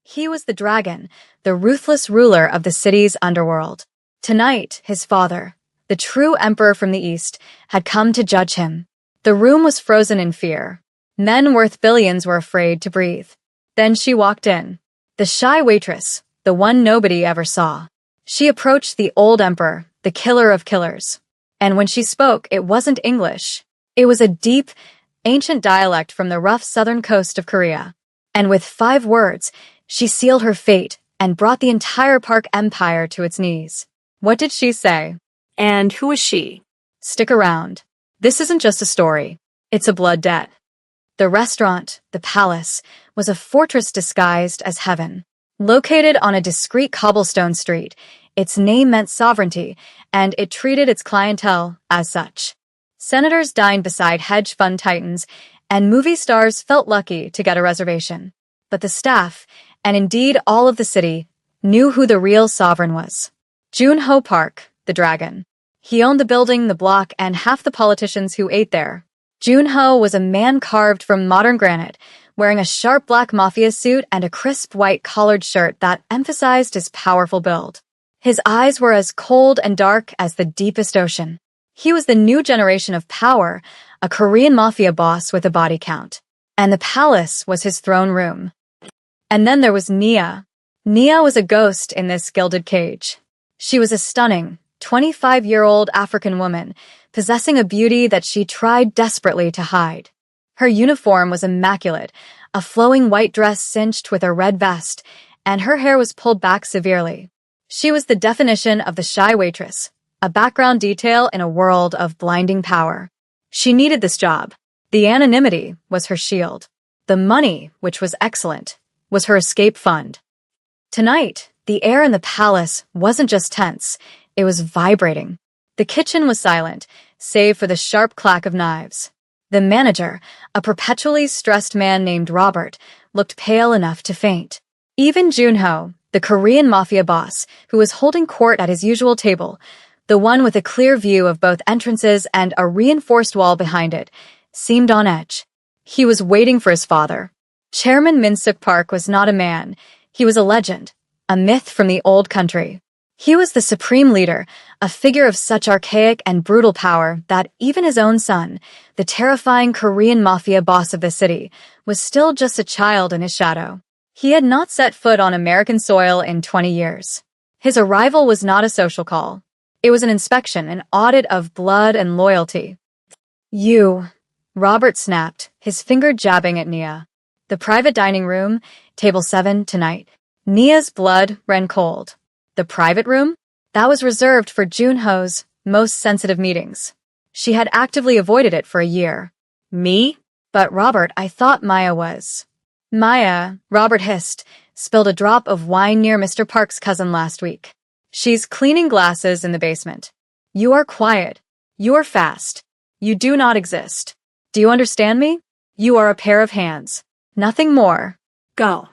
He was the dragon, the ruthless ruler of the city's underworld. Tonight, his father, the true emperor from the east, had come to judge him. The room was frozen in fear. Men worth billions were afraid to breathe. Then she walked in. The shy waitress, the one nobody ever saw. She approached the old emperor, the killer of killers. And when she spoke, it wasn't English. It was a deep, ancient dialect from the rough southern coast of Korea. And with 5 words, she sealed her fate and brought the entire Park Empire to its knees. What did she say? And who is she? Stick around. This isn't just a story. It's a blood debt. The restaurant, the palace, was a fortress disguised as heaven. Located on a discreet cobblestone street, its name meant sovereignty, and it treated its clientele as such. Senators dined beside hedge fund titans, and movie stars felt lucky to get a reservation. But the staff, and indeed all of the city, knew who the real sovereign was. Junho Park, the dragon. He owned the building, the block, and half the politicians who ate there. Junho was a man carved from modern granite, wearing a sharp black Mafia suit and a crisp white collared shirt that emphasized his powerful build. His eyes were as cold and dark as the deepest ocean. He was the new generation of power, a Korean mafia boss with a body count. And the palace was his throne room. And then there was Nia. Nia was a ghost in this gilded cage. She was a stunning, 25-year-old African woman, possessing a beauty that she tried desperately to hide. Her uniform was immaculate, a flowing white dress cinched with a red vest, and her hair was pulled back severely. She was the definition of the shy waitress, a background detail in a world of blinding power. She needed this job. The anonymity was her shield. The money, which was excellent, was her escape fund. Tonight, the air in the palace wasn't just tense, it was vibrating. The kitchen was silent, save for the sharp clack of knives. The manager, a perpetually stressed man named Robert, looked pale enough to faint. Even Junho, the Korean mafia boss, who was holding court at his usual table, the one with a clear view of both entrances and a reinforced wall behind it, seemed on edge. He was waiting for his father. Chairman Minsuk Park was not a man. He was a legend, a myth from the old country. He was the supreme leader, a figure of such archaic and brutal power that even his own son, the terrifying Korean mafia boss of the city, was still just a child in his shadow. He had not set foot on American soil in 20 years. His arrival was not a social call. It was an inspection, an audit of blood and loyalty. You, Robert snapped, his finger jabbing at Nia. The private dining room, table 7 tonight. Nia's blood ran cold. The private room? That was reserved for Junho's most sensitive meetings. She had actively avoided it for a year. Me? But Robert, I thought Maya was. Maya, Robert hissed, spilled a drop of wine near Mr. Park's cousin last week. She's cleaning glasses in the basement. You are quiet. You are fast. You do not exist. Do you understand me? You are a pair of hands. Nothing more. Go.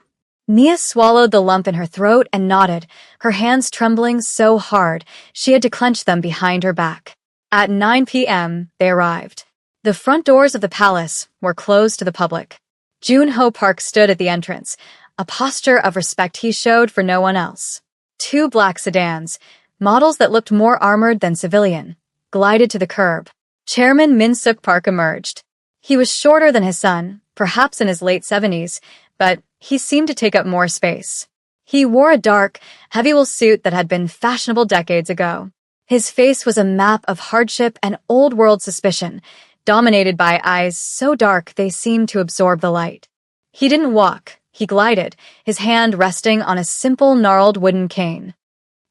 Nia swallowed the lump in her throat and nodded, her hands trembling so hard she had to clench them behind her back. At 9 p.m., they arrived. The front doors of the palace were closed to the public. Junho Park stood at the entrance, a posture of respect he showed for no one else. 2 black sedans, models that looked more armored than civilian, glided to the curb. Chairman Minsuk Park emerged. He was shorter than his son, perhaps in his late 70s, but he seemed to take up more space. He wore a dark, heavy-wool suit that had been fashionable decades ago. His face was a map of hardship and old-world suspicion, dominated by eyes so dark they seemed to absorb the light. He didn't walk, he glided, his hand resting on a simple gnarled wooden cane.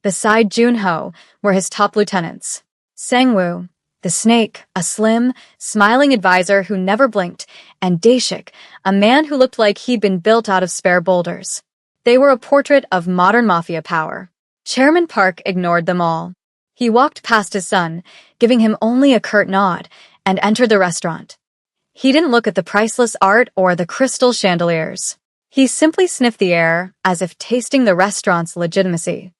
Beside Junho were his top lieutenants. Sangwoo, the snake, a slim, smiling advisor who never blinked, and Daeshik, a man who looked like he'd been built out of spare boulders. They were a portrait of modern mafia power. Chairman Park ignored them all. He walked past his son, giving him only a curt nod, and entered the restaurant. He didn't look at the priceless art or the crystal chandeliers. He simply sniffed the air, as if tasting the restaurant's legitimacy.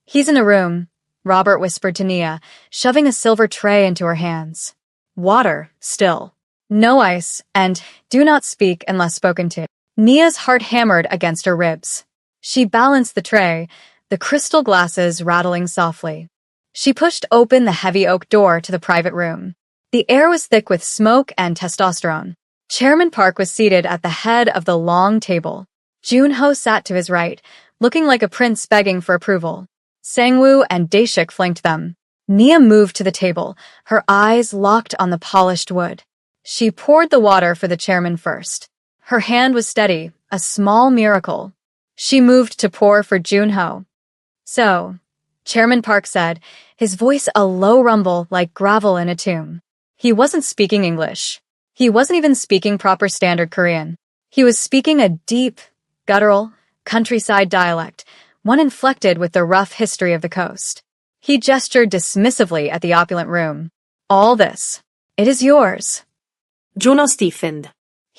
He's in a room, Robert whispered to Nia, shoving a silver tray into her hands. Water, still. No ice, and do not speak unless spoken to. Nia's heart hammered against her ribs. She balanced the tray, the crystal glasses rattling softly. She pushed open the heavy oak door to the private room. The air was thick with smoke and testosterone. Chairman Park was seated at the head of the long table. Junho sat to his right, looking like a prince begging for approval. Sangwoo and Daeshik flanked them. Nia moved to the table, her eyes locked on the polished wood. She poured the water for the chairman first. Her hand was steady, a small miracle. She moved to pour for Junho. "So," Chairman Park said, his voice a low rumble like gravel in a tomb. He wasn't speaking English. He wasn't even speaking proper standard Korean. He was speaking a deep, guttural, countryside dialect, one inflected with the rough history of the coast. He gestured dismissively at the opulent room. "All this. It is yours." Juno stiffened.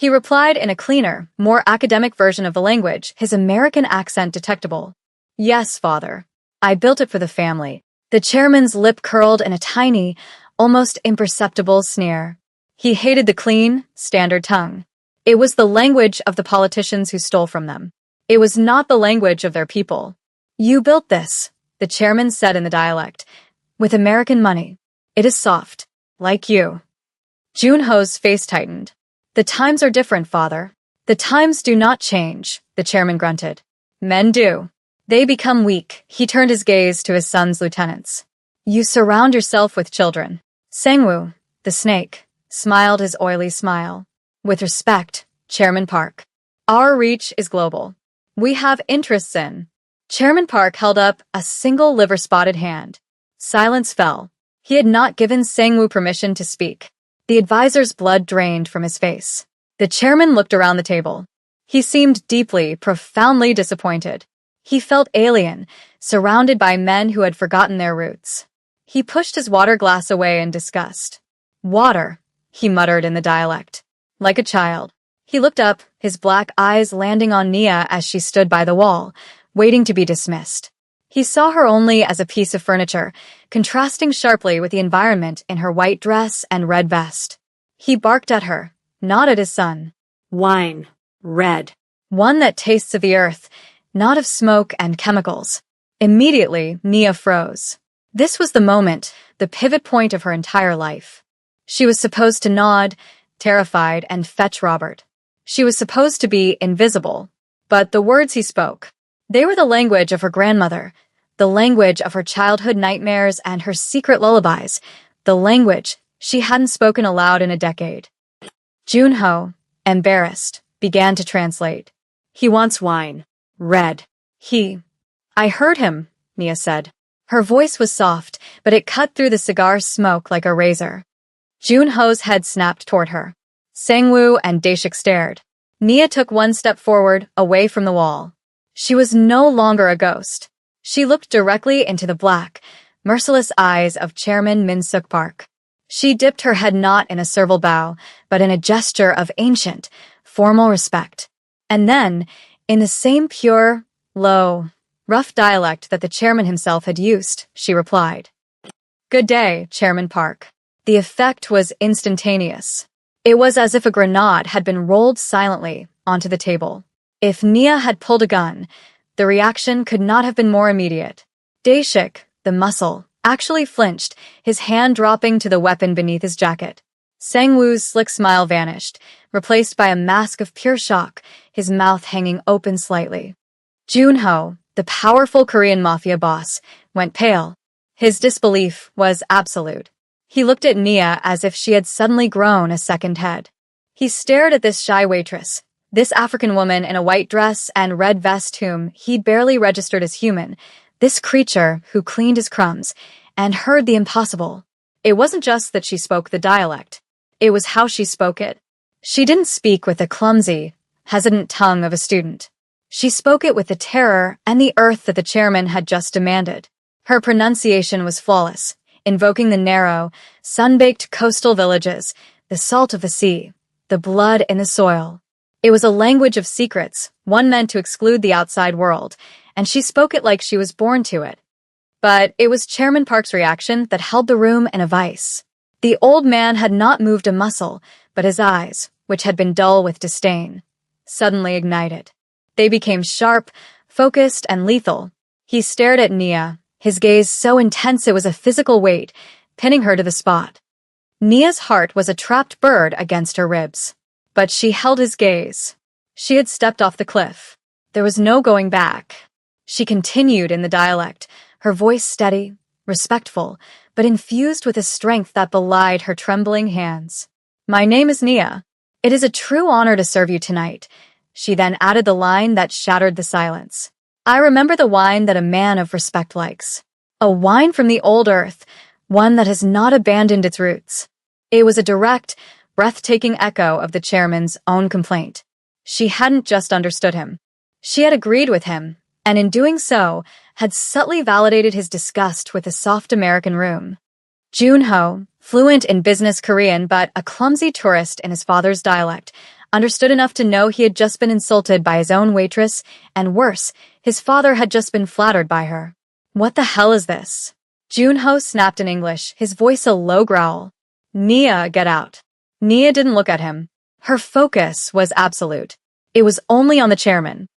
He replied in a cleaner, more academic version of the language, his American accent detectable. "Yes, father. I built it for the family." The chairman's lip curled in a tiny, almost imperceptible sneer. He hated the clean, standard tongue. It was the language of the politicians who stole from them. It was not the language of their people. "You built this," the chairman said in the dialect, "with American money. It is soft, like you." Junho's face tightened. "The times are different, father." "The times do not change," the chairman grunted. "Men do. They become weak." He turned his gaze to his son's lieutenants. "You surround yourself with children." Sangwoo, the snake, smiled his oily smile. "With respect, Chairman Park. Our reach is global. We have interests in." Chairman Park held up a single liver-spotted hand. Silence fell. He had not given Sangwoo permission to speak. The advisor's blood drained from his face. The chairman looked around the table. He seemed deeply, profoundly disappointed. He felt alien, surrounded by men who had forgotten their roots. He pushed his water glass away in disgust. "Water," he muttered in the dialect. Like a child. He looked up, his black eyes landing on Nia as she stood by the wall, waiting to be dismissed. He saw her only as a piece of furniture, contrasting sharply with the environment in her white dress and red vest. He barked at her, not at his son. "Wine. Red. One that tastes of the earth, not of smoke and chemicals." Immediately, Nia froze. This was the moment, the pivot point of her entire life. She was supposed to nod, terrified, and fetch Robert. She was supposed to be invisible. But the words he spoke, they were the language of her grandmother, the language of her childhood nightmares and her secret lullabies, the language she hadn't spoken aloud in a decade. Junho, embarrassed, began to translate. "He wants wine. Red." I heard him," Nia said. Her voice was soft, but it cut through the cigar smoke like a razor. Junho's head snapped toward her. Sangwoo and Daeshik stared. Nia took one step forward, away from the wall. She was no longer a ghost. She looked directly into the black, merciless eyes of Chairman Min-suk Park. She dipped her head not in a servile bow, but in a gesture of ancient, formal respect. And then, in the same pure, low, rough dialect that the chairman himself had used, she replied. "Good day, Chairman Park." The effect was instantaneous. It was as if a grenade had been rolled silently onto the table. If Nia had pulled a gun, the reaction could not have been more immediate. Daeshik, the muscle, actually flinched, his hand dropping to the weapon beneath his jacket. Sangwoo's slick smile vanished, replaced by a mask of pure shock, his mouth hanging open slightly. Junho, the powerful Korean Mafia boss, went pale. His disbelief was absolute. He looked at Nia as if she had suddenly grown a second head. He stared at this shy waitress, this African woman in a white dress and red vest whom he barely registered as human, this creature who cleaned his crumbs and heard the impossible. It wasn't just that she spoke the dialect. It was how she spoke it. She didn't speak with the clumsy, hesitant tongue of a student. She spoke it with the terror and the earth that the chairman had just demanded. Her pronunciation was flawless, invoking the narrow, sun-baked coastal villages, the salt of the sea, the blood in the soil. It was a language of secrets, one meant to exclude the outside world, and she spoke it like she was born to it. But it was Chairman Park's reaction that held the room in a vice. The old man had not moved a muscle, but his eyes, which had been dull with disdain, suddenly ignited. They became sharp, focused and lethal. He stared at Nia, his gaze so intense it was a physical weight, pinning her to the spot. Nia's heart was a trapped bird against her ribs. But she held his gaze. She had stepped off the cliff. There was no going back. She continued in the dialect, her voice steady, respectful, but infused with a strength that belied her trembling hands. "My name is Nia. It is a true honor to serve you tonight." She then added the line that shattered the silence. "I remember the wine that a man of respect likes. A wine from the old earth, one that has not abandoned its roots." It was a direct, breathtaking echo of the chairman's own complaint. She hadn't just understood him. She had agreed with him, and in doing so, had subtly validated his disgust with the soft American room. Junho, fluent in business Korean but a clumsy tourist in his father's dialect, understood enough to know he had just been insulted by his own waitress, and worse, his father had just been flattered by her. "What the hell is this?" Junho snapped in English, his voice a low growl. "Nia, get out." Nia didn't look at him. Her focus was absolute. It was only on the chairman.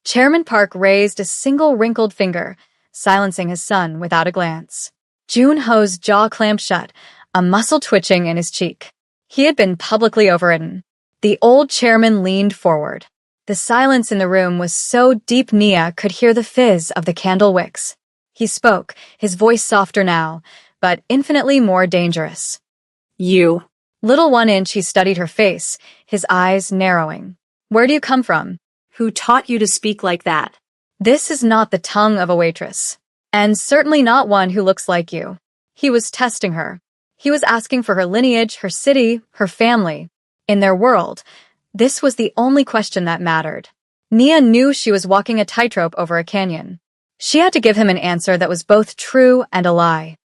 Chairman Park raised a single wrinkled finger, silencing his son without a glance. Junho's jaw clamped shut, a muscle twitching in his cheek. He had been publicly overridden. The old chairman leaned forward. The silence in the room was so deep Nia could hear the fizz of the candle wicks. He spoke, his voice softer now, but infinitely more dangerous. "You." Little 1 inch he studied her face, his eyes narrowing. "Where do you come from?" "Who taught you to speak like that?" "This is not the tongue of a waitress. And certainly not one who looks like you." He was testing her. He was asking for her lineage, her city, her family. In their world, this was the only question that mattered. Nia knew she was walking a tightrope over a canyon. She had to give him an answer that was both true and a lie.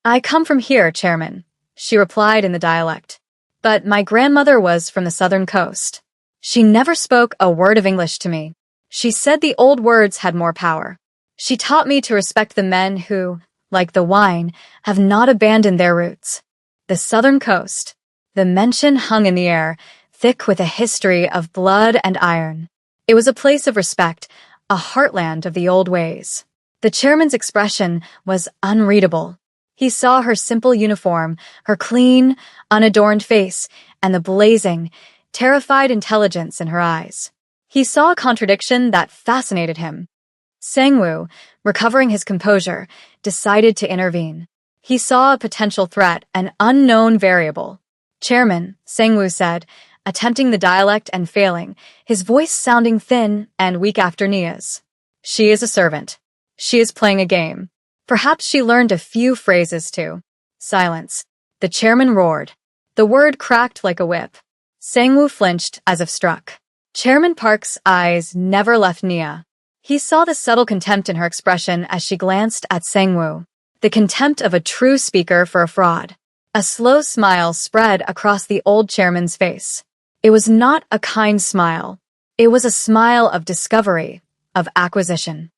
"I come from here, Chairman," she replied in the dialect. "But my grandmother was from the southern coast. She never spoke a word of English to me. She said the old words had more power. She taught me to respect the men who, like the wine, have not abandoned their roots." The southern coast. The mention hung in the air, thick with a history of blood and iron. It was a place of respect, a heartland of the old ways. The chairman's expression was unreadable. He saw her simple uniform, her clean, unadorned face, and the blazing, terrified intelligence in her eyes. He saw a contradiction that fascinated him. Sangwoo, recovering his composure, decided to intervene. He saw a potential threat, an unknown variable. "Chairman," Sangwoo said, attempting the dialect and failing, his voice sounding thin and weak after Nia's. "She is a servant. She is playing a game. Perhaps she learned a few phrases too." Silence. The chairman roared. The word cracked like a whip. Sangwoo flinched as if struck. Chairman Park's eyes never left Nia. He saw the subtle contempt in her expression as she glanced at Sangwoo. The contempt of a true speaker for a fraud. A slow smile spread across the old chairman's face. It was not a kind smile. It was a smile of discovery, of acquisition.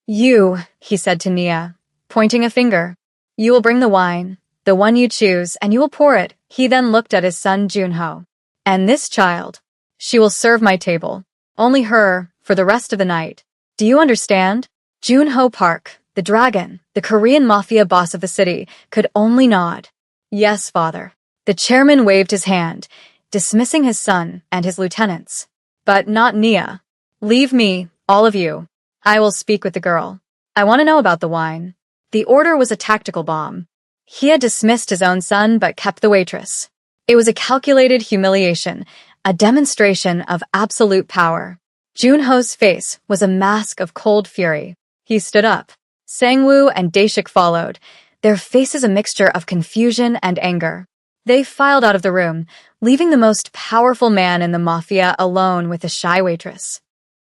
"You," he said to Nia, pointing a finger. "You will bring the wine, the one you choose, and you will pour it." He then looked at his son Junho. "And this child, she will serve my table. Only her, for the rest of the night. Do you understand?" Junho Park, the dragon, the Korean Mafia boss of the city, could only nod. "Yes, father." The chairman waved his hand, dismissing his son and his lieutenants. "But not Nia. Leave me, all of you. I will speak with the girl. I want to know about the wine." The order was a tactical bomb. He had dismissed his own son but kept the waitress. It was a calculated humiliation, a demonstration of absolute power. Junho's face was a mask of cold fury. He stood up. Sangwoo and Daeshik followed, their faces a mixture of confusion and anger. They filed out of the room, leaving the most powerful man in the Mafia alone with the shy waitress.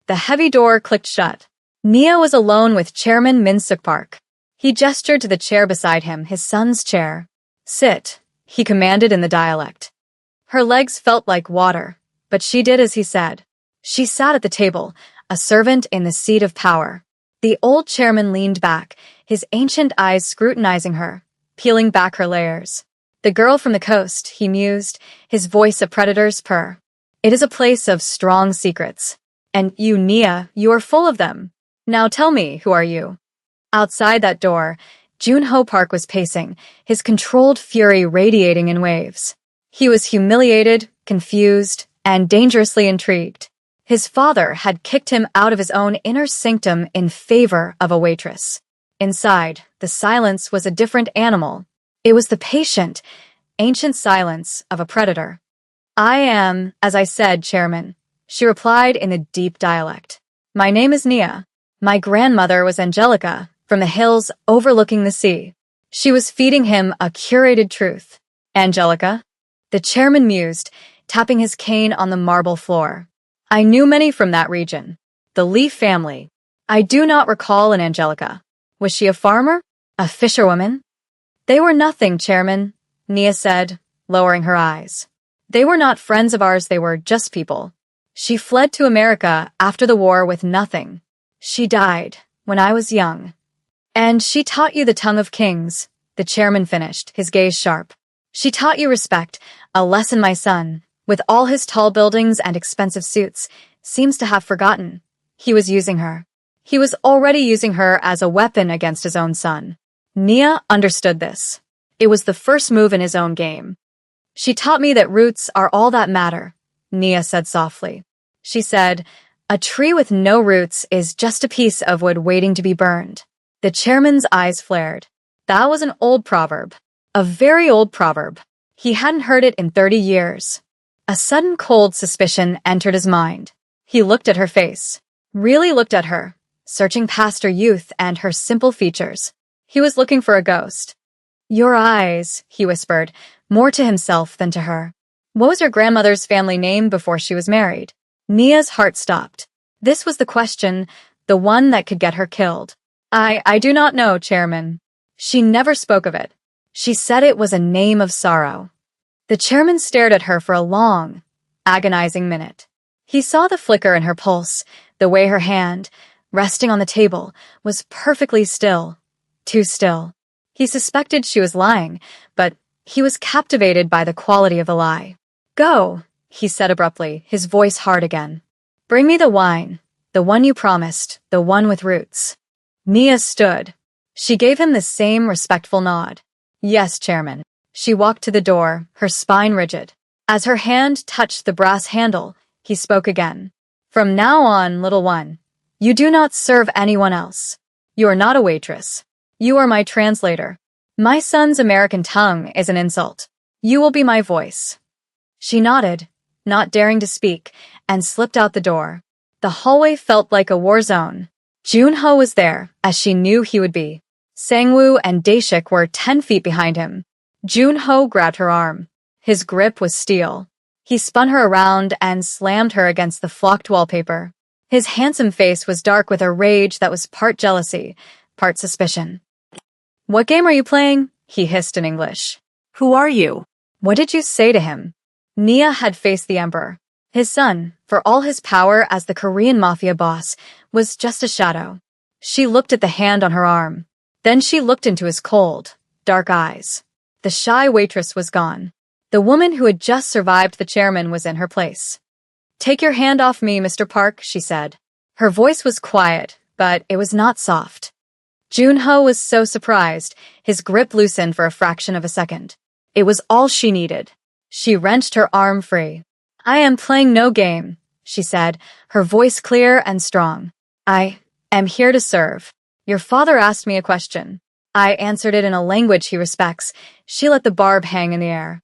The heavy door clicked shut. Nia was alone with Chairman Min-suk Park. He gestured to the chair beside him, his son's chair. "Sit," he commanded in the dialect. Her legs felt like water, but she did as he said. She sat at the table, a servant in the seat of power. The old chairman leaned back, his ancient eyes scrutinizing her, peeling back her layers. "The girl from the coast," he mused, his voice a predator's purr. "It is a place of strong secrets." And you, Nia, you are full of them. Now tell me, who are you? Outside that door, Junho Park was pacing, his controlled fury radiating in waves. He was humiliated, confused, and dangerously intrigued. His father had kicked him out of his own inner sanctum in favor of a waitress. Inside, the silence was a different animal. It was the patient, ancient silence of a predator. I am, as I said, Chairman, she replied in a deep dialect. My name is Nia. My grandmother was Angelica, from the hills overlooking the sea. She was feeding him a curated truth. Angelica? The chairman mused, tapping his cane on the marble floor. I knew many from that region. The Leaf family. I do not recall an Angelica. Was she a farmer? A fisherwoman? They were nothing, Chairman, Nia said, lowering her eyes. They were not friends of ours, they were just people. She fled to America after the war with nothing. She died when I was young. And she taught you the tongue of kings, the chairman finished, his gaze sharp. She taught you respect, a lesson my son, with all his tall buildings and expensive suits, seems to have forgotten. He was using her. He was already using her as a weapon against his own son. Nia understood this. It was the first move in his own game. She taught me that roots are all that matter, Nia said softly. She said, a tree with no roots is just a piece of wood waiting to be burned. The chairman's eyes flared. That was an old proverb. A very old proverb. He hadn't heard it in 30 years. A sudden cold suspicion entered his mind. He looked at her face. Really looked at her, searching past her youth and her simple features. He was looking for a ghost. Your eyes, he whispered, more to himself than to her. What was your grandmother's family name before she was married? Nia's heart stopped. This was the question, the one that could get her killed. I do not know, Chairman. She never spoke of it. She said it was a name of sorrow. The chairman stared at her for a long, agonizing minute. He saw the flicker in her pulse, the way her hand, resting on the table, was perfectly still. Too still. He suspected she was lying, but he was captivated by the quality of the lie. Go, he said abruptly, his voice hard again. Bring me the wine, the one you promised, the one with roots. Nia stood. She gave him the same respectful nod. Yes, Chairman. She walked to the door, her spine rigid. As her hand touched the brass handle, he spoke again. From now on, little one, you do not serve anyone else. You are not a waitress. You are my translator. My son's American tongue is an insult. You will be my voice. She nodded, not daring to speak, and slipped out the door. The hallway felt like a war zone. Junho was there, as she knew he would be. Sangwoo and Daeshik were 10 feet behind him. Junho grabbed her arm. His grip was steel. He spun her around and slammed her against the flocked wallpaper. His handsome face was dark with a rage that was part jealousy, part suspicion. What game are you playing? He hissed in English. Who are you? What did you say to him? Nia had faced the emperor. His son, for all his power as the Korean Mafia boss, was just a shadow. She looked at the hand on her arm. Then she looked into his cold, dark eyes. The shy waitress was gone. The woman who had just survived the chairman was in her place. Take your hand off me, Mr. Park, she said. Her voice was quiet, but it was not soft. Junho was so surprised, his grip loosened for a fraction of a second. It was all she needed. She wrenched her arm free. I am playing no game, she said, her voice clear and strong. I am here to serve. Your father asked me a question. I answered it in a language he respects. She let the barb hang in the air.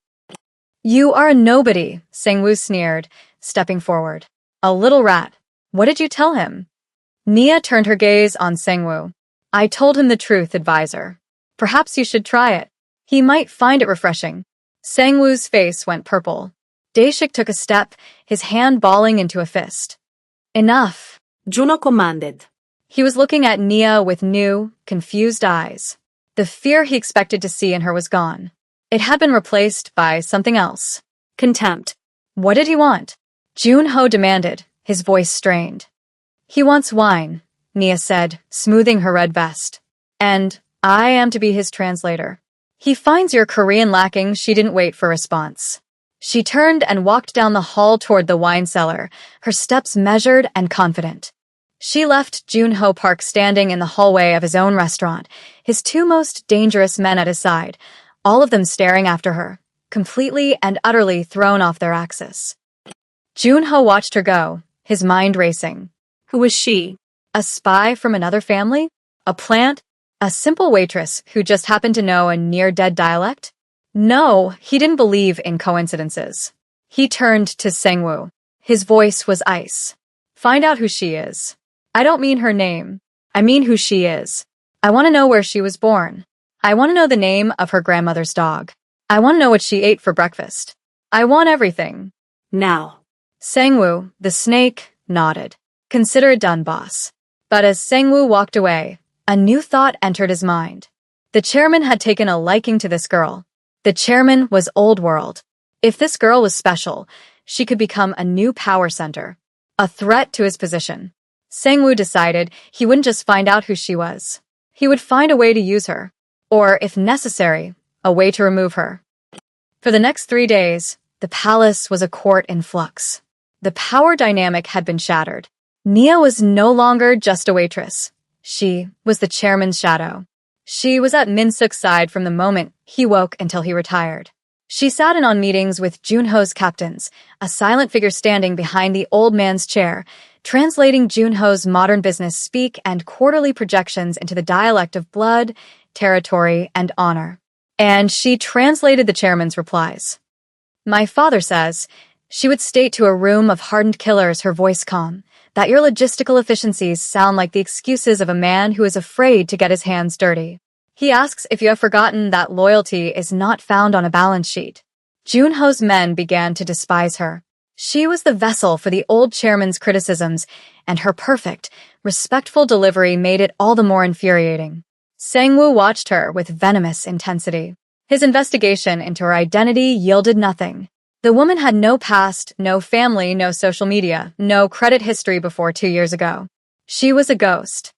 You are a nobody, Sangwoo sneered, stepping forward. A little rat. What did you tell him? Nia turned her gaze on Sangwoo. I told him the truth, advisor. Perhaps you should try it. He might find it refreshing. Sangwoo's face went purple. Daeshik took a step, his hand balling into a fist. Enough. Juno commanded. He was looking at Nia with new, confused eyes. The fear he expected to see in her was gone. It had been replaced by something else. Contempt. What did he want? Junho demanded, his voice strained. He wants wine, Nia said, smoothing her red vest. And I am to be his translator. He finds your Korean lacking. She didn't wait for a response. She turned and walked down the hall toward the wine cellar, her steps measured and confident. She left Junho Park standing in the hallway of his own restaurant, his two most dangerous men at his side, all of them staring after her, completely and utterly thrown off their axis. Junho watched her go, his mind racing. Who was she? A spy from another family? A plant? A simple waitress who just happened to know a near-dead dialect? No, he didn't believe in coincidences. He turned to Sengwoo. His voice was ice. Find out who she is. I don't mean her name. I mean who she is. I want to know where she was born. I want to know the name of her grandmother's dog. I want to know what she ate for breakfast. I want everything. Now. Sengwoo, the snake, nodded. Consider it done, boss. But as Sengwoo walked away, a new thought entered his mind. The chairman had taken a liking to this girl. The chairman was old world. If this girl was special, she could become a new power center, a threat to his position. Sengwoo decided he wouldn't just find out who she was. He would find a way to use her, or, if necessary, a way to remove her. For the next 3 days, the palace was a court in flux. The power dynamic had been shattered. Nia was no longer just a waitress. She was the chairman's shadow. She was at Min-suk's side from the moment he woke until he retired. She sat in on meetings with Junho's captains, a silent figure standing behind the old man's chair, translating Junho's modern business speak and quarterly projections into the dialect of blood, territory, and honor. And she translated the chairman's replies. My father says, she would state to a room of hardened killers, her voice calm, that your logistical efficiencies sound like the excuses of a man who is afraid to get his hands dirty. He asks if you have forgotten that loyalty is not found on a balance sheet. Junho's men began to despise her. She was the vessel for the old chairman's criticisms, and her perfect, respectful delivery made it all the more infuriating. Sengwoo watched her with venomous intensity. His investigation into her identity yielded nothing. The woman had no past, no family, no social media, no credit history before 2 years ago. She was a ghost.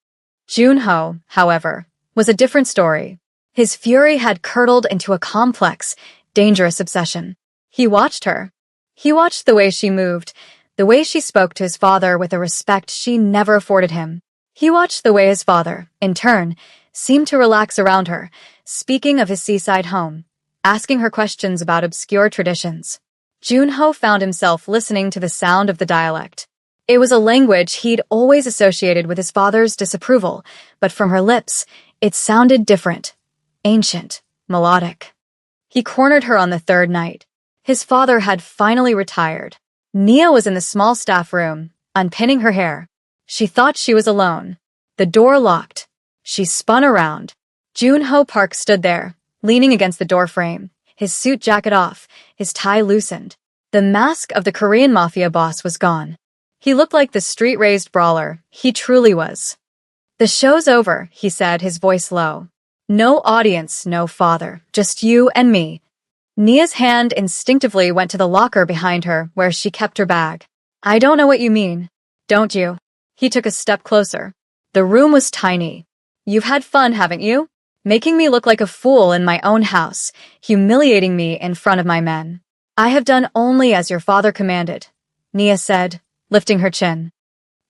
Junho, however, was a different story. His fury had curdled into a complex, dangerous obsession. He watched her. He watched the way she moved, the way she spoke to his father with a respect she never afforded him. He watched the way his father, in turn, seemed to relax around her, speaking of his seaside home, asking her questions about obscure traditions. Junho found himself listening to the sound of the dialect. It was a language he'd always associated with his father's disapproval, but from her lips, it sounded different, ancient, melodic. He cornered her on the 3rd night. His father had finally retired. Nia was in the small staff room, unpinning her hair. She thought she was alone. The door locked. She spun around. Junho Park stood there, leaning against the doorframe, his suit jacket off, his tie loosened. The mask of the Korean Mafia boss was gone. He looked like the street-raised brawler he truly was. The show's over, he said, his voice low. No audience, no father, just you and me. Nia's hand instinctively went to the locker behind her where she kept her bag. I don't know what you mean. Don't you? He took a step closer. The room was tiny. You've had fun, haven't you? Making me look like a fool in my own house, humiliating me in front of my men. I have done only as your father commanded, Nia said, lifting her chin.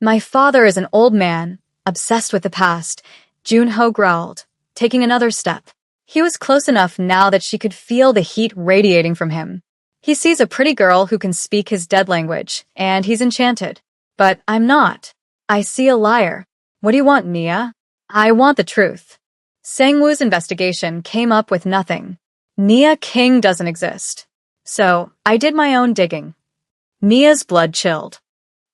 My father is an old man, obsessed with the past, Junho growled, taking another step. He was close enough now that she could feel the heat radiating from him. He sees a pretty girl who can speak his dead language, and he's enchanted. But I'm not. I see a liar. What do you want, Nia? I want the truth. Sengwoo's investigation came up with nothing. Nia King doesn't exist. So, I did my own digging. Nia's blood chilled.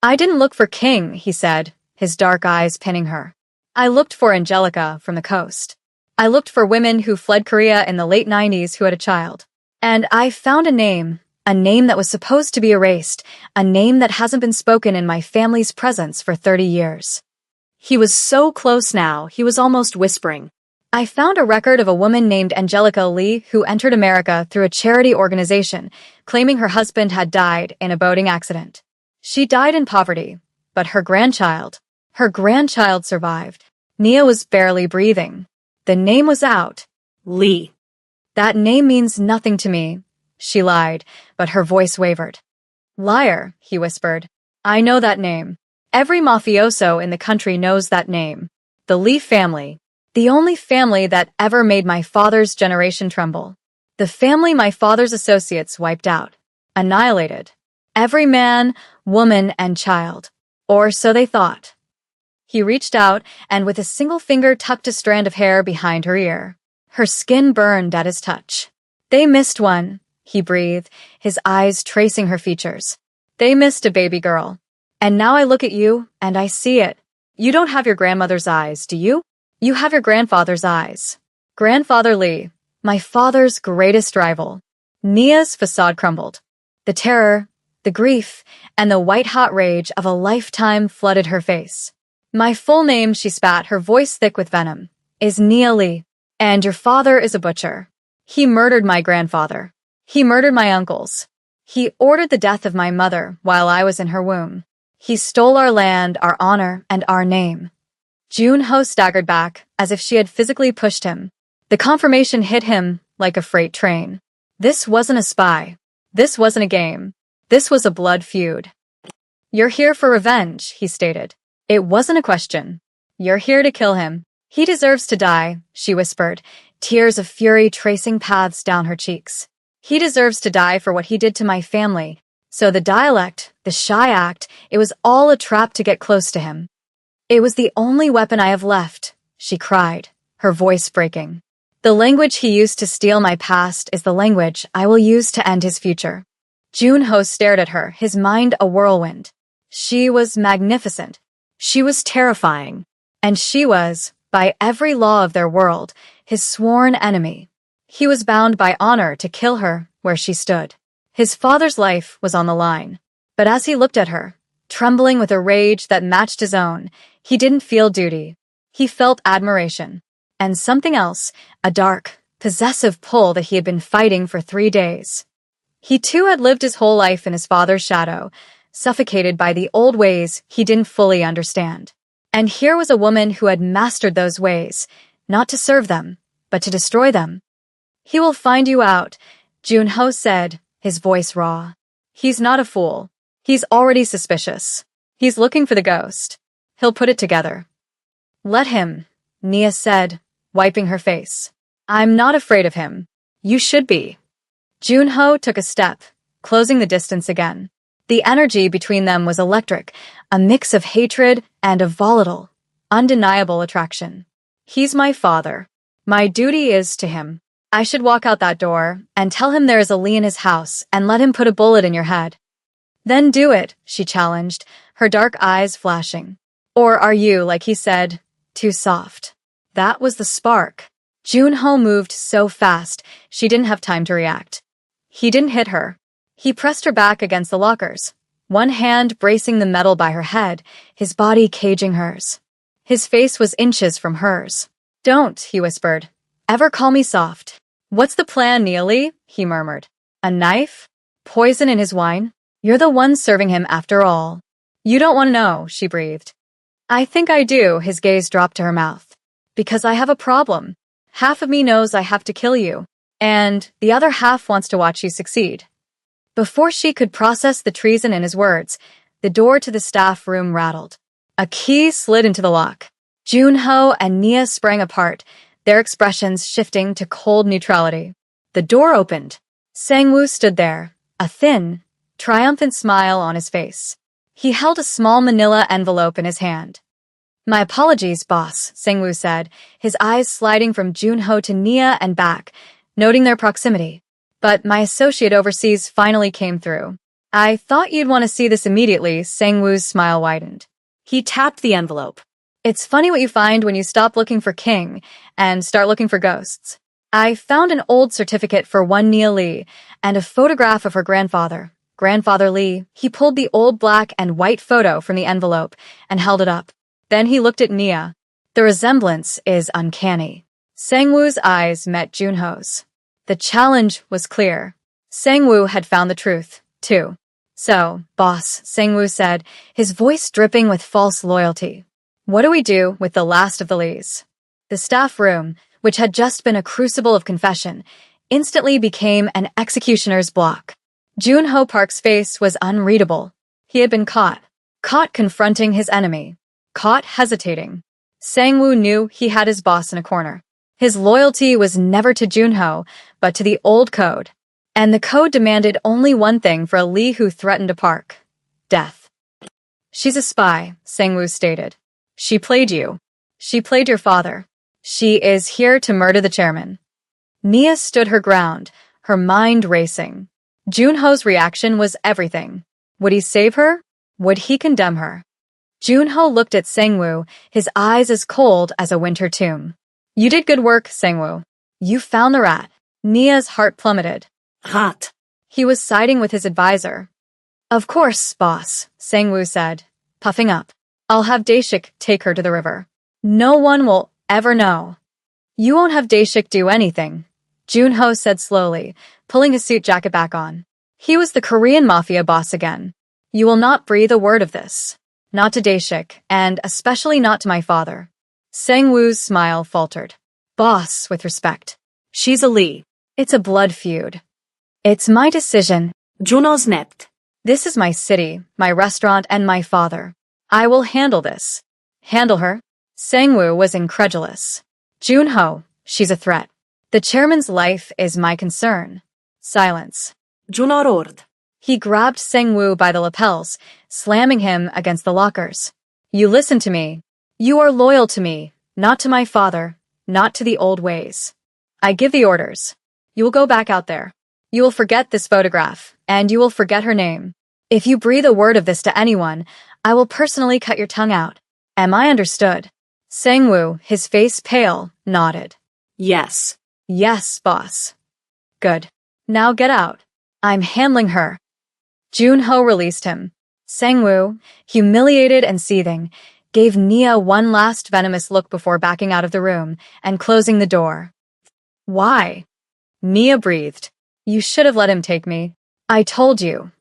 I didn't look for King, he said, his dark eyes pinning her. I looked for Angelica from the coast. I looked for women who fled Korea in the late 90s who had a child. And I found a name that was supposed to be erased, a name that hasn't been spoken in my family's presence for 30 years. He was so close now, he was almost whispering. I found a record of a woman named Angelica Lee who entered America through a charity organization, claiming her husband had died in a boating accident. She died in poverty, but her grandchild survived. Nia was barely breathing. The name was out. Lee. That name means nothing to me. She lied, but her voice wavered. Liar, he whispered. I know that name. Every mafioso in the country knows that name. The Lee family. The only family that ever made my father's generation tremble. The family my father's associates wiped out. Annihilated. Every man, woman, and child. Or so they thought. He reached out and with a single finger tucked a strand of hair behind her ear. Her skin burned at his touch. They missed one, he breathed, his eyes tracing her features. They missed a baby girl. And now I look at you, and I see it. You don't have your grandmother's eyes, do you? You have your grandfather's eyes. Grandfather Lee, my father's greatest rival. Nia's facade crumbled. The terror, the grief, and the white-hot rage of a lifetime flooded her face. My full name, she spat, her voice thick with venom, is Nia Lee, and your father is a butcher. He murdered my grandfather. He murdered my uncles. He ordered the death of my mother while I was in her womb. He stole our land, our honor, and our name. Jun-ho staggered back, as if she had physically pushed him. The confirmation hit him like a freight train. This wasn't a spy. This wasn't a game. This was a blood feud. You're here for revenge, he stated. It wasn't a question. You're here to kill him. He deserves to die, she whispered, tears of fury tracing paths down her cheeks. He deserves to die for what he did to my family. So the dialect, the shy act, it was all a trap to get close to him. It was the only weapon I have left, she cried, her voice breaking. The language he used to steal my past is the language I will use to end his future. Jun-ho stared at her, his mind a whirlwind. She was magnificent. She was terrifying. And she was, by every law of their world, his sworn enemy. He was bound by honor to kill her where she stood. His father's life was on the line. But as he looked at her, trembling with a rage that matched his own, he didn't feel duty. He felt admiration. And something else, a dark, possessive pull that he had been fighting for 3 days. He too had lived his whole life in his father's shadow, suffocated by the old ways he didn't fully understand. And here was a woman who had mastered those ways, not to serve them, but to destroy them. He will find you out, Jun-ho said, his voice raw. He's not a fool. He's already suspicious. He's looking for the ghost. He'll put it together. Let him, Nia said, wiping her face. I'm not afraid of him. You should be. Jun-ho took a step, closing the distance again. The energy between them was electric, a mix of hatred and of volatile, undeniable attraction. He's my father. My duty is to him. I should walk out that door and tell him there is a Lee in his house and let him put a bullet in your head. Then do it, she challenged, her dark eyes flashing. Or are you, like he said, too soft? That was the spark. Jun-ho moved so fast, she didn't have time to react. He didn't hit her. He pressed her back against the lockers, one hand bracing the metal by her head, his body caging hers. His face was inches from hers. Don't, he whispered, ever call me soft. What's the plan, Nia Lee? He murmured. A knife? Poison in his wine? You're the one serving him after all. You don't want to know, she breathed. I think I do, his gaze dropped to her mouth. Because I have a problem. Half of me knows I have to kill you, and the other half wants to watch you succeed. Before she could process the treason in his words, the door to the staff room rattled. A key slid into the lock. Jun-ho and Nia sprang apart, their expressions shifting to cold neutrality. The door opened. Sang-woo stood there, a thin, triumphant smile on his face. He held a small manila envelope in his hand. My apologies, boss, Sang-woo said, his eyes sliding from Jun-ho to Nia and back, noting their proximity. But my associate overseas finally came through. I thought you'd want to see this immediately, Sang-woo's smile widened. He tapped the envelope. It's funny what you find when you stop looking for King and start looking for ghosts. I found an old certificate for one Nia Lee and a photograph of her grandfather, Grandfather Lee. He pulled the old black and white photo from the envelope and held it up. Then he looked at Nia. The resemblance is uncanny. Sang-woo's eyes met Jun-ho's. The challenge was clear. Sang-woo had found the truth, too. So, boss, Sang-woo said, his voice dripping with false loyalty. What do we do with the last of the Lees? The staff room, which had just been a crucible of confession, instantly became an executioner's block. Junho Park's face was unreadable. He had been caught. Caught confronting his enemy. Caught hesitating. Sangwoo knew he had his boss in a corner. His loyalty was never to Junho, but to the old code. And the code demanded only one thing for a Lee who threatened a Park. Death. She's a spy, Sangwoo stated. She played you. She played your father. She is here to murder the chairman. Nia stood her ground, her mind racing. Junho's reaction was everything. Would he save her? Would he condemn her? Junho looked at Sangwoo, his eyes as cold as a winter tomb. You did good work, Sangwoo. You found the rat. Nia's heart plummeted. Rat. He was siding with his advisor. Of course, boss, Sangwoo said, puffing up. I'll have Daeshik take her to the river. No one will ever know. You won't have Daeshik do anything, Junho said slowly, pulling his suit jacket back on. He was the Korean Mafia boss again. You will not breathe a word of this. Not to Daeshik, and especially not to my father. Sangwoo's smile faltered. Boss, with respect. She's a Lee. It's a blood feud. It's my decision. Junho's nept. This is my city, my restaurant, and my father. I will handle this. Handle her? Sangwoo was incredulous. Junho, she's a threat. The chairman's life is my concern. Silence. Junho roared. He grabbed Sangwoo by the lapels, slamming him against the lockers. You listen to me. You are loyal to me, not to my father, not to the old ways. I give the orders. You will go back out there. You will forget this photograph, and you will forget her name. If you breathe a word of this to anyone, I will personally cut your tongue out. Am I understood? Sangwoo, his face pale, nodded. Yes. Yes, boss. Good. Now get out. I'm handling her. Junho released him. Sangwoo, humiliated and seething, gave Nia one last venomous look before backing out of the room and closing the door. Why? Nia breathed. You should have let him take me. I told you,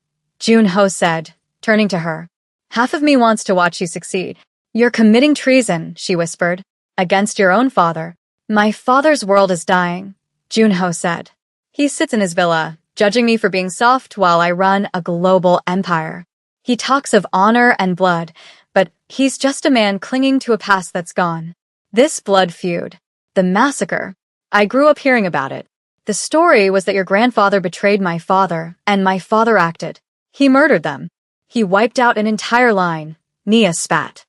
Junho said, turning to her. Half of me wants to watch you succeed. You're committing treason, she whispered, against your own father. My father's world is dying, Junho said. He sits in his villa, judging me for being soft while I run a global empire. He talks of honor and blood, but he's just a man clinging to a past that's gone. This blood feud, the massacre, I grew up hearing about it. The story was that your grandfather betrayed my father, and my father acted. He murdered them. He wiped out an entire line. Nia spat.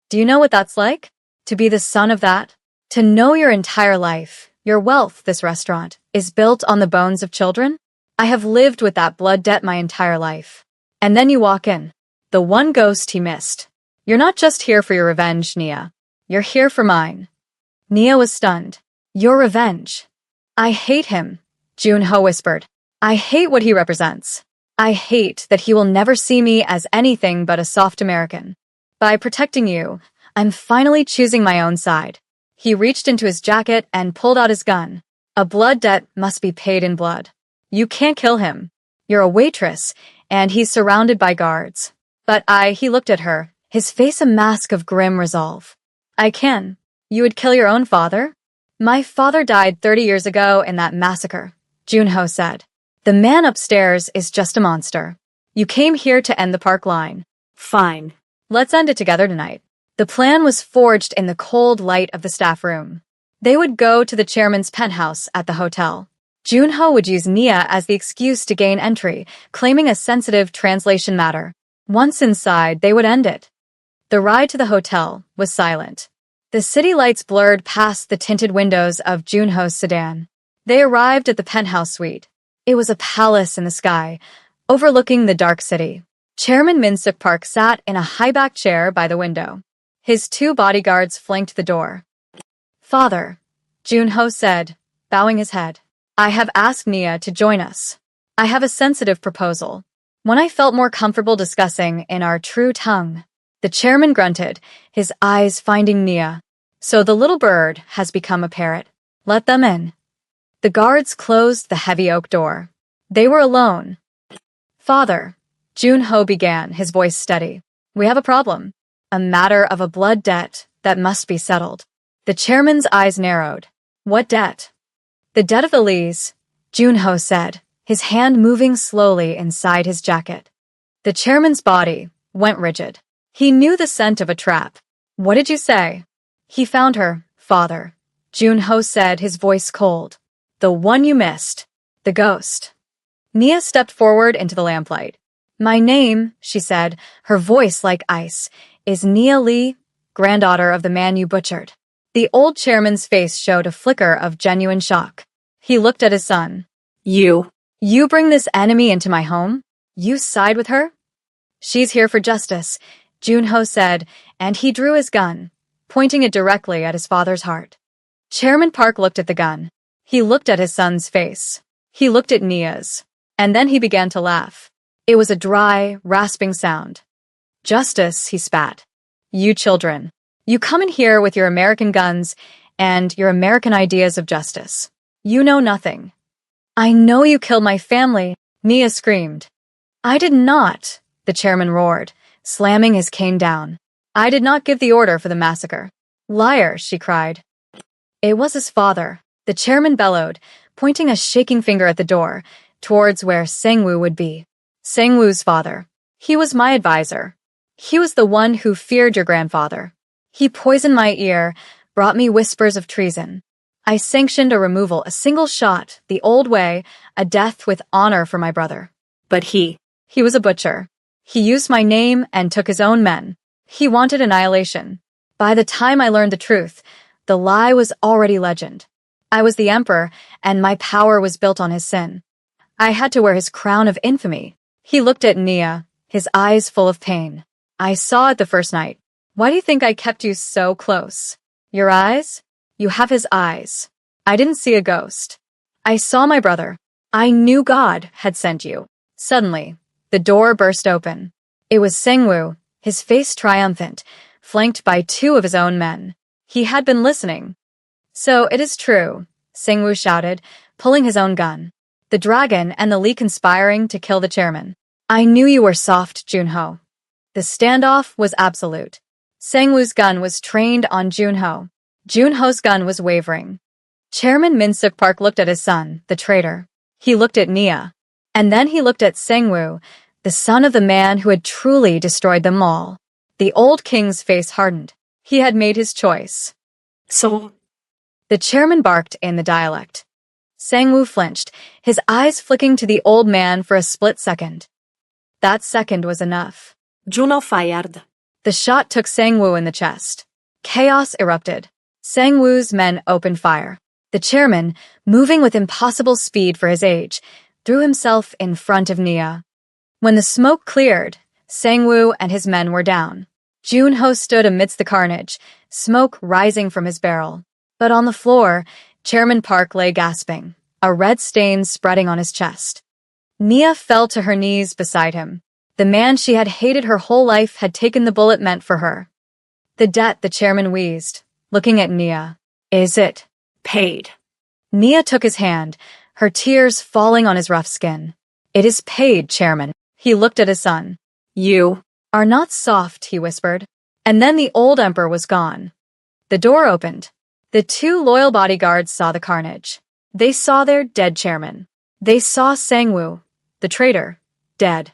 Do you know what that's like? To be the son of that? To know your entire life, your wealth, this restaurant, is built on the bones of children? I have lived with that blood debt my entire life. And then you walk in. The one ghost he missed. You're not just here for your revenge, Nia. You're here for mine. Nia was stunned. Your revenge. I hate him, Junho whispered. I hate what he represents. I hate that he will never see me as anything but a soft American. By protecting you, I'm finally choosing my own side. He reached into his jacket and pulled out his gun. A blood debt must be paid in blood. You can't kill him. You're a waitress, and he's surrounded by guards. But he looked at her, his face a mask of grim resolve. I can. You would kill your own father? My father died 30 years ago in that massacre, Junho said. The man upstairs is just a monster. You came here to end the park line. Fine. Let's end it together tonight. The plan was forged in the cold light of the staff room. They would go to the chairman's penthouse at the hotel. Junho would use Nia as the excuse to gain entry, claiming a sensitive translation matter. Once inside, they would end it. The ride to the hotel was silent. The city lights blurred past the tinted windows of Junho's sedan. They arrived at the penthouse suite. It was a palace in the sky, overlooking the dark city. Chairman Min-suk Park sat in a high-backed chair by the window. His two bodyguards flanked the door. Father, Junho said, bowing his head. I have asked Nia to join us. I have a sensitive proposal. One I felt more comfortable discussing in our true tongue. The chairman grunted, his eyes finding Nia. So the little bird has become a parrot. Let them in. The guards closed the heavy oak door. They were alone. Father, Junho began, his voice steady. We have a problem. A matter of a blood debt that must be settled. The chairman's eyes narrowed. What debt? The debt of the Lees, Junho said, his hand moving slowly inside his jacket. The chairman's body went rigid. He knew the scent of a trap. What did you say? He found her, father. Junho said, his voice cold. The one you missed. The ghost. Nia stepped forward into the lamplight. My name, she said, her voice like ice, is Nia Lee, granddaughter of the man you butchered. The old chairman's face showed a flicker of genuine shock. He looked at his son. You bring this enemy into my home? You side with her? She's here for justice, Junho said, and he drew his gun, pointing it directly at his father's heart. Chairman Park looked at the gun. He looked at his son's face. He looked at Nia's. And then he began to laugh. It was a dry, rasping sound. Justice, he spat. You children. You come in here with your American guns and your American ideas of justice. You know nothing. I know you killed my family, Nia screamed. I did not, the chairman roared, slamming his cane down. I did not give the order for the massacre. Liar, she cried. It was his father, the chairman bellowed, pointing a shaking finger at the door, towards where Sangwoo would be. Sangwoo's father. He was my advisor. He was the one who feared your grandfather. He poisoned my ear, brought me whispers of treason. I sanctioned a removal, a single shot, the old way, a death with honor for my brother. But he was a butcher. He used my name and took his own men. He wanted annihilation. By the time I learned the truth, the lie was already legend. I was the emperor, and my power was built on his sin. I had to wear his crown of infamy. He looked at Nia, his eyes full of pain. I saw it the first night. Why do you think I kept you so close? Your eyes? You have his eyes. I didn't see a ghost. I saw my brother. I knew God had sent you. Suddenly, the door burst open. It was Sangwoo, his face triumphant, flanked by two of his own men. He had been listening. So it is true, Sangwoo shouted, pulling his own gun. The dragon and the Lee conspiring to kill the chairman. I knew you were soft, Junho. The standoff was absolute. Sangwoo's gun was trained on Junho. Junho's gun was wavering. Chairman Min-suk Park looked at his son, the traitor. He looked at Nia. And then he looked at Sangwoo, the son of the man who had truly destroyed them all. The old king's face hardened. He had made his choice. So, the chairman barked in the dialect. Sangwoo flinched, his eyes flicking to the old man for a split second. That second was enough. Juno fired. The shot took Sangwoo in the chest. Chaos erupted. Sangwoo's men opened fire. The chairman, moving with impossible speed for his age, threw himself in front of Nia. When the smoke cleared, Sangwoo and his men were down. Junho stood amidst the carnage, smoke rising from his barrel. But on the floor, Chairman Park lay gasping, a red stain spreading on his chest. Nia fell to her knees beside him. The man she had hated her whole life had taken the bullet meant for her. The debt, the chairman wheezed, looking at Nia. Is it paid? Nia took his hand, her tears falling on his rough skin. It is paid, chairman. He looked at his son. You are not soft, he whispered. And then the old emperor was gone. The door opened. The two loyal bodyguards saw the carnage. They saw their dead chairman. They saw Sangwoo, the traitor, dead.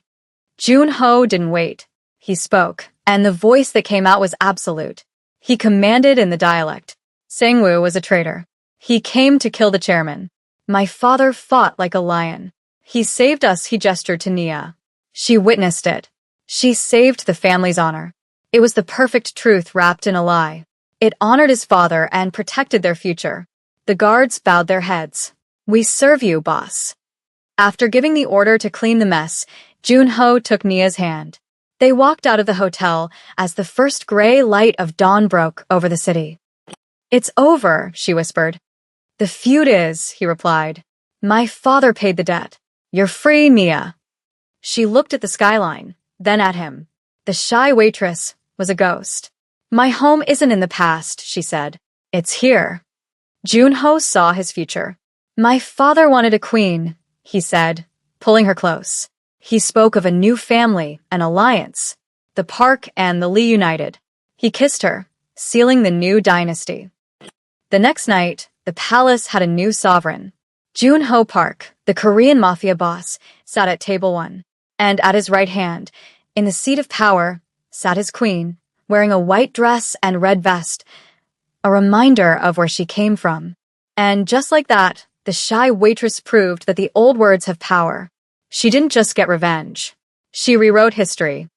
Junho didn't wait. He spoke, and the voice that came out was absolute. He commanded in the dialect. Sangwoo was a traitor. He came to kill the chairman. My father fought like a lion. He saved us, he gestured to Nia. She witnessed it. She saved the family's honor. It was the perfect truth wrapped in a lie. It honored his father and protected their future. The guards bowed their heads. We serve you, boss. After giving the order to clean the mess, Junho took Nia's hand. They walked out of the hotel as the first gray light of dawn broke over the city. It's over, she whispered. The feud is, he replied. My father paid the debt. You're free, Nia. She looked at the skyline, then at him. The shy waitress was a ghost. My home isn't in the past, she said. It's here. Junho saw his future. My father wanted a queen, he said, pulling her close. He spoke of a new family, an alliance, the Park and the Lee united. He kissed her, sealing the new dynasty. The next night, the palace had a new sovereign. Jun-ho Park, the Korean Mafia boss, sat at table 1, and at his right hand, in the seat of power, sat his queen, wearing a white dress and red vest, a reminder of where she came from. And just like that, the shy waitress proved that the old words have power. She didn't just get revenge. She rewrote history.